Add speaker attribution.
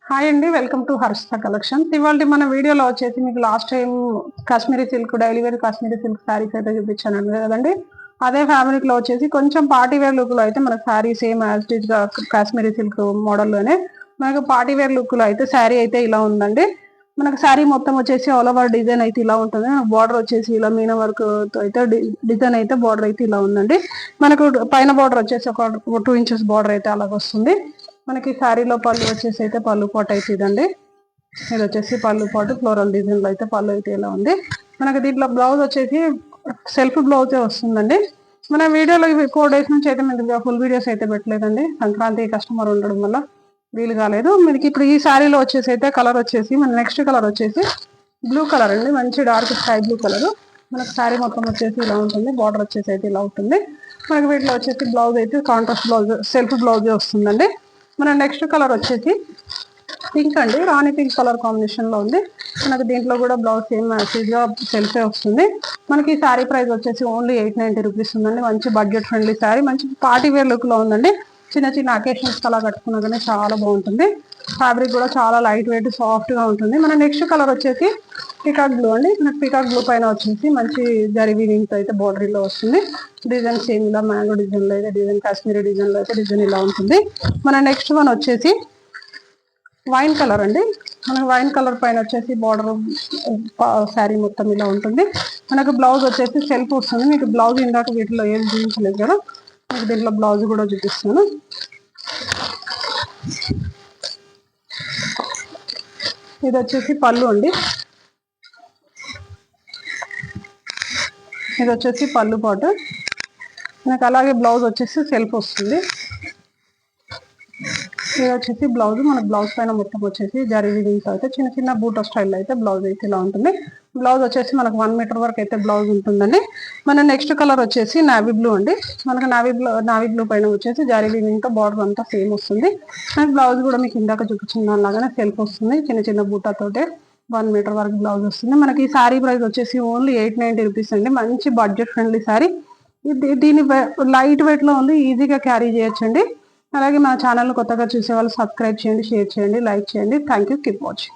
Speaker 1: Hi అండి, welcome to Harshita collections. ఇవాళ మన వీడియోలో వచ్చేసి మీకు last time Kashmiri silk daily wear Kashmiri silk sarees అయితే చూపించాను కదండి. అదే ఫ్యాబ్రిక్ లో వచ్చేసి కొంచెం పార్టీ వేర్ లుక్ లో అయితే మనకు sari same as it is గా కాశ్మీరీ సిల్క్ మోడల్లోనే మనకు పార్టీ వేర్ లుక్ లో అయితే శారీ అయితే ఇలా ఉందండి. మనకు శారీ మొత్తం వచ్చేసి ఆల్ ఓవర్ డిజైన్ అయితే ఇలా ఉంటుంది. బార్డర్ వచ్చేసి ఇలా మీనా వర్క్ తో అయితే డిజైన్ అయితే బార్డర్ అయితే ఇలా ఉందండి. మనకు పైన బార్డర్ వచ్చేసి ఒక 2 ఇంచెస్ బార్డర్ అయితే అలాగ వస్తుంది. మనకి శారీలో పళ్ళు వచ్చేసి అయితే పళ్ళు పాటు అయితే ఇదండి. ఇది వచ్చేసి పళ్ళు పాటు ఫ్లోరల్ డిజైన్ లో అయితే పళ్ళు అయితే ఇలా ఉంది. మనకి దీంట్లో బ్లౌజ్ వచ్చేసి సెల్ఫ్ బ్లౌజ్ వస్తుందండి. మన వీడియోలో 4 డేస్ నుంచి అయితే మీకు ఫుల్ వీడియోస్ అయితే పెట్టలేదండి. సంక్రాంతి కస్టమర్ ఉండడం వల్ల వీలు కాలేదు. మనకి ఇప్పుడు ఈ శారీలో వచ్చేసి అయితే కలర్ వచ్చేసి మన నెక్స్ట్ కలర్ వచ్చేసి బ్లూ కలర్ అండి. మంచి డార్క్ స్కై బ్లూ కలర్. మనకి శారీ మొత్తం వచ్చేసి ఇలా ఉంటుంది. బార్డర్ వచ్చేసి అయితే ఇలా ఉంటుంది. మనకి వీటిలో వచ్చేసి బ్లౌజ్ అయితే కాంట్రాస్ట్ బ్లౌజ్ సెల్ఫ్ బ్లౌజ్ వస్తుందండి. మన నెక్స్ట్ కలర్ వచ్చేసి పింక్ అండి. రాణి పింక్ కలర్ కాంబినేషన్ లో ఉంది. మనకి దీంట్లో కూడా బ్లౌజ్ సేమ్ మ్యాసేజ్ గా సెల్ఫే వస్తుంది. మనకి ఈ శారీ ప్రైస్ వచ్చేసి ఓన్లీ 890 రూపీస్ ఉందండి. మంచి బడ్జెట్ ఫ్రెండ్లీ శారీ, మంచి పార్టీ వేర్ లుక్ లో ఉందండి. చిన్న చిన్న అకేషన్స్ అలా కట్టుకున్నా కానీ చాలా బాగుంటుంది. ఫ్యాబ్రిక్ కూడా చాలా లైట్ వెయిట్ సాఫ్ట్ గా ఉంటుంది. మన నెక్స్ట్ కలర్ వచ్చేసి పీకాక్ బ్లూ అండి. మనకి పీకాక్ బ్లూ పైన వచ్చేసి మంచి జరీ వీవింగ్ తో అయితే బార్డర్ లో వస్తుంది. డిజైన్ సేమ్ ఇలా మ్యాంగో డిజైన్ లో అయితే డిజైన్ కాశ్మీరీ డిజైన్ లో అయితే డిజైన్ ఇలా ఉంటుంది. మన నెక్స్ట్ వన్ వచ్చేసి వైన్ కలర్ అండి. మనకు వైన్ కలర్ పైన వచ్చేసి బార్డర్ శారీ మొత్తం ఇలా ఉంటుంది. మనకు బ్లౌజ్ వచ్చేసి సెల్ఫ్ వస్తుంది. మీకు బ్లౌజ్ ఇందాక వీటిలో ఏం చూపించలేదు కదా, మీకు దీంట్లో బ్లౌజ్ కూడా చూపిస్తాను. ఇది వచ్చేసి పళ్ళు అండి. ఇది వచ్చేసి పళ్ళు పాటు. మనకు అలాగే బ్లౌజ్ వచ్చేసి సెల్ఫ్ వస్తుంది. ఇది వచ్చేసి బ్లౌజ్. మన బ్లౌజ్ పైన మొత్తం వచ్చేసి జరీ వీవింగ్ అయితే చిన్న చిన్న బూటా స్టైల్ అయితే బ్లౌజ్ అయితే ఇలా ఉంటుంది. బ్లౌజ్ వచ్చేసి మనకు 1 మీటర్ వరకు అయితే బ్లౌజ్ ఉంటుందండి. మన నెక్స్ట్ కలర్ వచ్చేసి నావీ బ్లూ అండి. మనకు నావీ బ్లూ పైన వచ్చేసి జరీ వీవింగ్ తో బార్డర్ అంతా సేమ్ వస్తుంది. అండ్ బ్లౌజ్ కూడా మీకు ఇందాక చూపించిన దానిలాగానే సెల్ఫ్ వస్తుంది. చిన్న చిన్న బూటా తోటే 1 మీటర్ వరకు బ్లౌజ్ వస్తుంది. మనకి ఈ శారీ ప్రైస్ వచ్చేసి ఓన్లీ 890 రూపీస్ అండి. మంచి బడ్జెట్ ఫ్రెండ్లీ శారీ. దీని లైట్ వెయిట్ లో ఉంది, ఈజీగా క్యారీ చేయొచ్చండి. అలాగే మన ఛానల్ కొత్తగా చూసే వాళ్ళు సబ్స్క్రైబ్ చేయండి, షేర్ చేయండి, లైక్ చేయండి. Thank you. Keep watching.